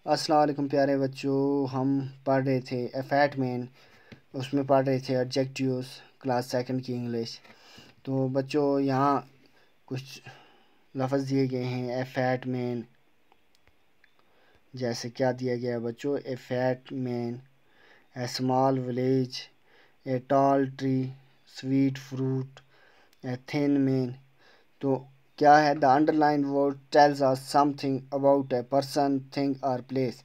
अस्सलाम वालेकुम प्यारे बच्चों। हम पढ़ रहे थे ए फैट मैन, उसमें पढ़ रहे थे एडजेक्टिव्स, क्लास सेकंड की इंग्लिश। तो बच्चों यहाँ कुछ लफ्ज़ दिए गए हैं। ए फैट मैन, जैसे क्या दिया गया है बच्चों, a fat man, a small village, a tall tree, sweet fruit, a thin man. तो क्या है? The underline word tells us something about a person, thing और प्लेस।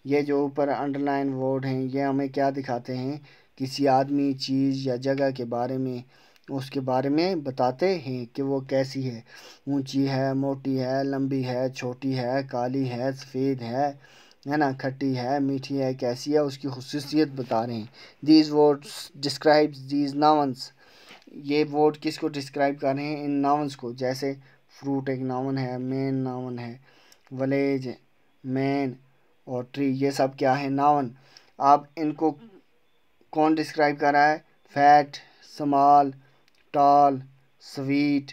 ये जो ऊपर अंडरलाइन वर्ड हैं ये हमें क्या दिखाते हैं? किसी आदमी, चीज़ या जगह के बारे में, उसके बारे में बताते हैं कि वो कैसी है। ऊंची है, मोटी है, लंबी है, छोटी है, काली है, सफ़ेद है ना, खट्टी है, मीठी है, कैसी है, उसकी खुसूसियत बता रहे हैं। These words describes these nouns. ये वर्ड किसको डिस्क्राइब कर रहे हैं? इन नाउन्स को। जैसे फ्रूट एक नाउन है, मेन नाउन है, विलेज, मैन और ट्री, ये सब क्या है? नाउन। अब इनको कौन डिस्क्राइब कर रहा है? Fat, small, tall, sweet,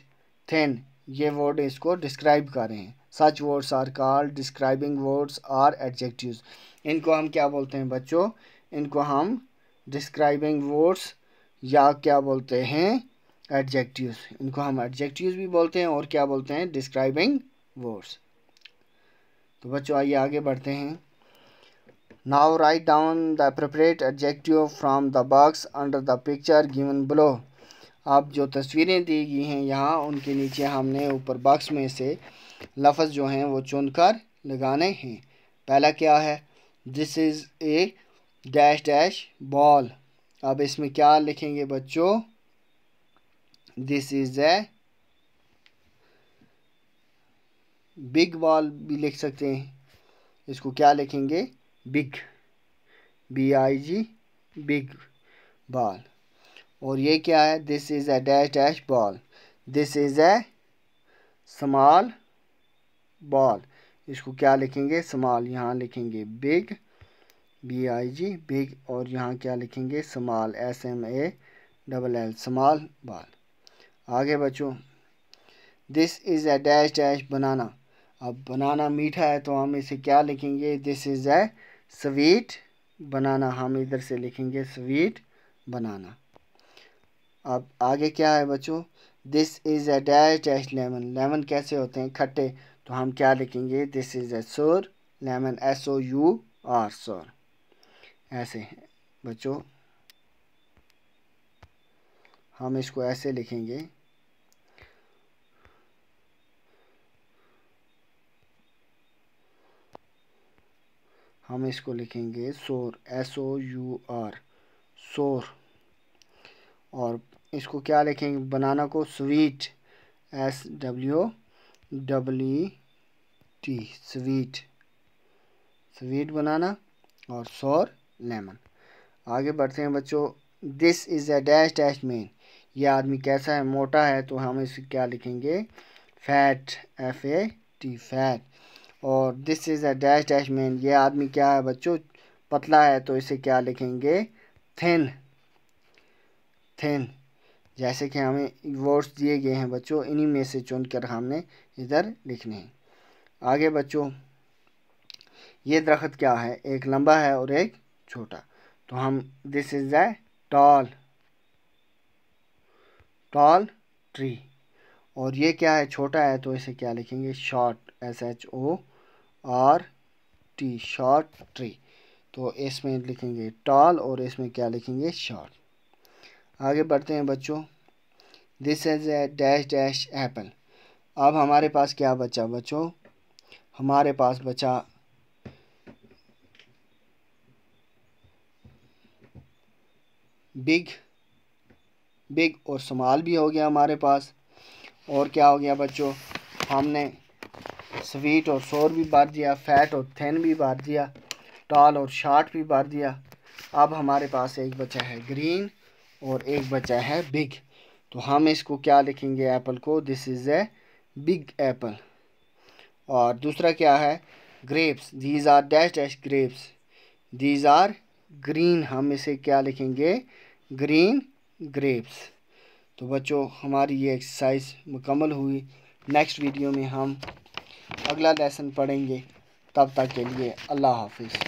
thin, ये वर्ड इसको डिस्क्राइब कर रहे हैं। Such words are called describing words are adjectives. इनको हम क्या बोलते हैं बच्चों? इनको हम डिस्क्राइबिंग वर्ड्स या क्या बोलते हैं? एडजेक्टिव्स। इनको हम एडजेक्टिव्स भी बोलते हैं और क्या बोलते हैं? Describing words. तो बच्चों आइए आगे बढ़ते हैं। Now write down the appropriate adjective from the box under the picture given below। अब जो तस्वीरें दी गई हैं यहाँ, उनके नीचे हमने ऊपर बॉक्स में से लफ्ज़ जो हैं वो चुनकर लगाने हैं। पहला क्या है? This is a dash dash ball. अब इसमें क्या लिखेंगे बच्चों? This is a big ball भी लिख सकते हैं। इसको क्या लिखेंगे? Big, BIG, big ball. और ये क्या है? This is a dash dash ball. This is A small ball. इसको क्या लिखेंगे? स्मॉल। यहाँ लिखेंगे बिग, BIG, बिग, और यहाँ क्या लिखेंगे? Small, SMALL, small ball. आगे बच्चों, this is a dash dash banana. अब बनाना मीठा है तो हम इसे क्या लिखेंगे? This is a sweet banana. हम इधर से लिखेंगे स्वीट बनाना। अब आगे क्या है बच्चों? This is a dash dash lemon. Lemon कैसे होते हैं? खट्टे। तो हम क्या लिखेंगे? दिस इज़ ए सोर लेमन, SOUR, सोर। ऐसे है बच्चों, हम इसको ऐसे लिखेंगे। हम इसको लिखेंगे सोर, SOUR, सोर। और इसको क्या लिखेंगे? बनाना को स्वीट, SWEET, स्वीट, स्वीट बनाना, और सोर लेमन। आगे बढ़ते हैं बच्चों। This is a dash dash man. यह आदमी कैसा है? मोटा है। तो हम इसे क्या लिखेंगे? Fat, FAT, fat. और this is a dash dash man. यह आदमी क्या है बच्चों? पतला है। तो इसे क्या लिखेंगे? Thin, thin. जैसे कि हमें वर्ड्स दिए गए हैं बच्चों, इन्हीं में से चुनकर हमने इधर लिखने हैं। आगे बच्चों, ये दरख्त क्या है? एक लंबा है और एक छोटा। तो हम this is a tall, tall tree. और ये क्या है? छोटा है। तो इसे क्या लिखेंगे? Short, SHORT, short tree. तो इसमें लिखेंगे टॉल और इसमें क्या लिखेंगे? शॉर्ट। आगे बढ़ते हैं बच्चों। This is a dash dash Apple. अब हमारे पास क्या बचा बच्चों? हमारे पास बचा बिग, बिग और स्मॉल भी हो गया हमारे पास। और क्या हो गया बच्चों? हमने स्वीट और सोर भी बांट दिया, फैट और थिन भी बांट दिया, टॉल और शॉर्ट भी बांट दिया। अब हमारे पास एक बचा है ग्रीन और एक बचा है बिग। तो हम इसको क्या लिखेंगे? एप्पल को this is a big apple. और दूसरा क्या है? Grapes. These are dash dash grapes. These are green. हम इसे क्या लिखेंगे? Green grapes. तो बच्चों हमारी ये एक्सरसाइज मुकम्मल हुई। नेक्स्ट वीडियो में हम अगला लेसन पढ़ेंगे। तब तक के लिए अल्लाह हाफिज़।